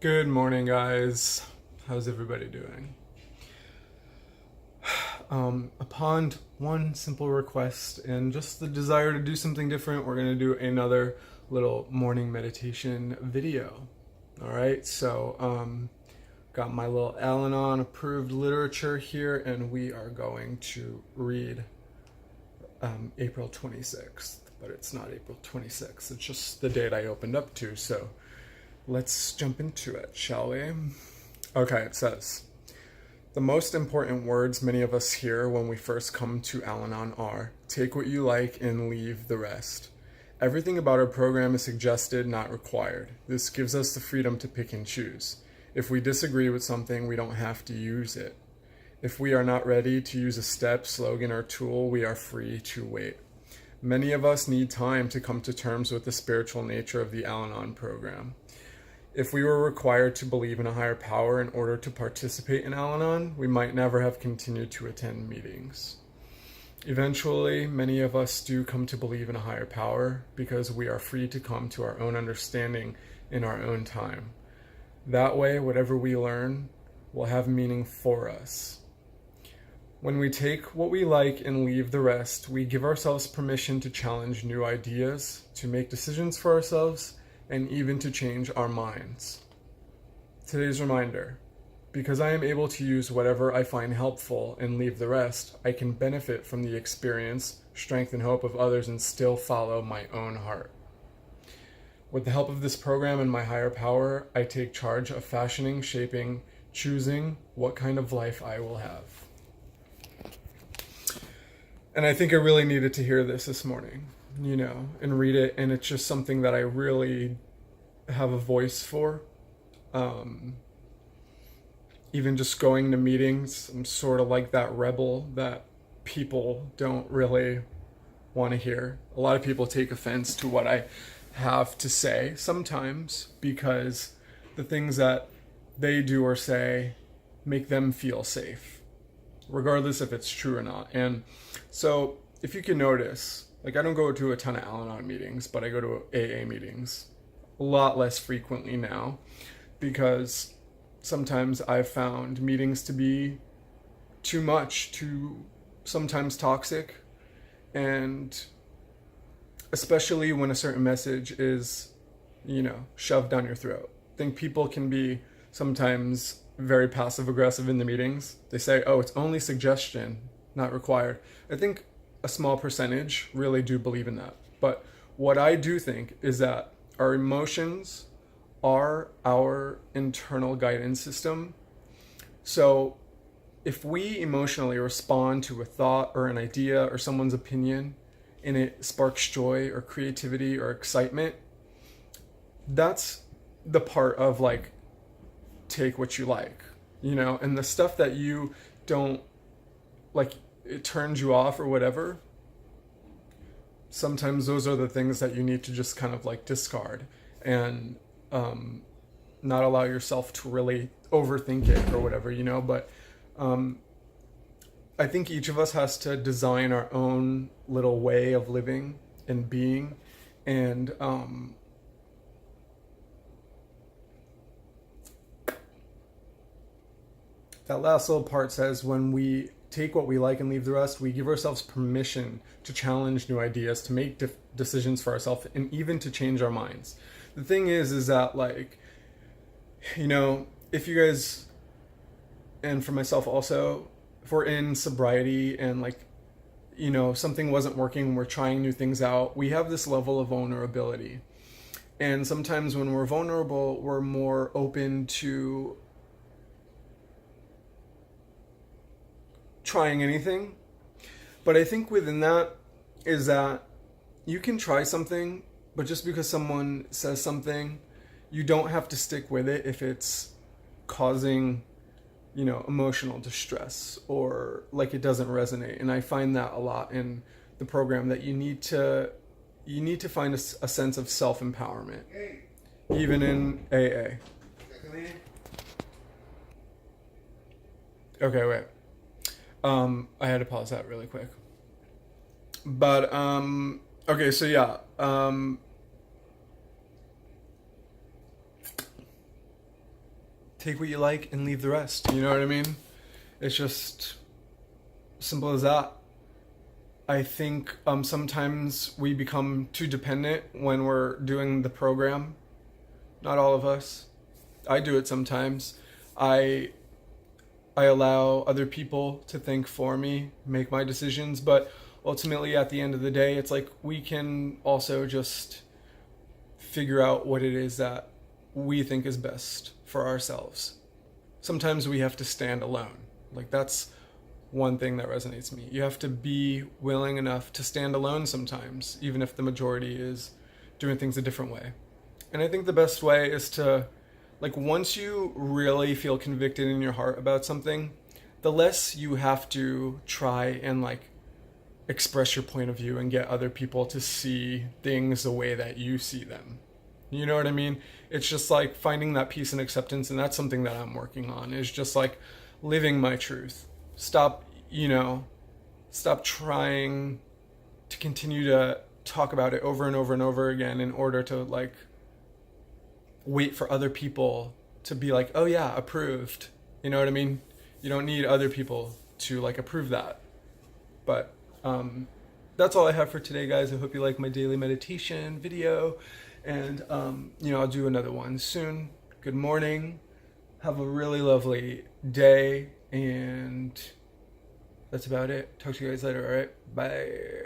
Good morning, guys. How's everybody doing? Upon one simple request and just the desire to do something different, we're going to do another little morning meditation video. All right, got my little Al-Anon approved literature here, and we are going to read April 26th, but it's not April 26th. It's just the date I opened up to, so let's jump into it, shall we? Okay, it says, the most important words many of us hear when we first come to Al-Anon are, take what you like and leave the rest. Everything about our program is suggested, not required. This gives us the freedom to pick and choose. If we disagree with something, we don't have to use it. If we are not ready to use a step, slogan, or tool, we are free to wait. Many of us need time to come to terms with the spiritual nature of the Al-Anon program. If we were required to believe in a higher power in order to participate in Al-Anon, we might never have continued to attend meetings. Eventually, many of us do come to believe in a higher power because we are free to come to our own understanding in our own time. That way, whatever we learn will have meaning for us. When we take what we like and leave the rest, we give ourselves permission to challenge new ideas, to make decisions for ourselves, and even to change our minds. Today's reminder: because I am able to use whatever I find helpful and leave the rest, I can benefit from the experience, strength, and hope of others and still follow my own heart. With the help of this program and my higher power, I take charge of fashioning, shaping, choosing what kind of life I will have. And I think I really needed to hear this morning, and read it, and it's just something that I really have a voice for. Even just going to meetings, I'm sort of like that rebel that people don't really want to hear. A lot of people take offense to what I have to say sometimes because the things that they do or say make them feel safe, regardless if it's true or not. And so if you can notice, I don't go to a ton of Al-Anon meetings, but I go to AA meetings a lot less frequently now because sometimes I've found meetings to be too much, too sometimes toxic, and especially when a certain message is, shoved down your throat. I think people can be sometimes very passive aggressive in the meetings. They say, oh, it's only suggestion, not required. I think a small percentage really do believe in that. But what I do think is that our emotions are our internal guidance system. So if we emotionally respond to a thought or an idea or someone's opinion and it sparks joy or creativity or excitement, that's the part of take what you like, and the stuff that you don't like, it turns you off or whatever. Sometimes those are the things that you need to just kind of discard and not allow yourself to really overthink it or whatever, but I think each of us has to design our own little way of living and being. And that last little part says, when we take what we like and leave the rest, we give ourselves permission to challenge new ideas, to make decisions for ourselves, and even to change our minds. The thing is that if you guys, and for myself also, if we're in sobriety and something wasn't working, we're trying new things out, we have this level of vulnerability. And sometimes when we're vulnerable, we're more open to trying anything. But I think within that is that you can try something, but just because someone says something, you don't have to stick with it if it's causing, emotional distress or it doesn't resonate. And I find that a lot in the program, that you need to find a sense of self-empowerment, even in AA. Okay, wait. I had to pause that really quick. But okay, so yeah. take what you like and leave the rest. You know what I mean? It's just simple as that. I think sometimes we become too dependent when we're doing the program. Not all of us. I do it sometimes. I allow other people to think for me, make my decisions, but ultimately at the end of the day, it's like we can also just figure out what it is that we think is best for ourselves. Sometimes we have to stand alone. Like, that's one thing that resonates with me. You have to be willing enough to stand alone sometimes, even if the majority is doing things a different way. And I think the best way is to, like, once you really feel convicted in your heart about something, the less you have to try and, like, express your point of view and get other people to see things the way that you see them. You know what I mean? It's just like finding that peace and acceptance, and that's something that I'm working on, is just like living my truth. Stop trying to continue to talk about it over and over and over again in order to, like, wait for other people to be like, oh yeah, approved. You know what I mean? You don't need other people to, like, approve that. But that's all I have for today, guys. I hope you like my daily meditation video, and I'll do another one soon. Good morning. Have a really lovely day, and that's about it. Talk to you guys later. All right, bye.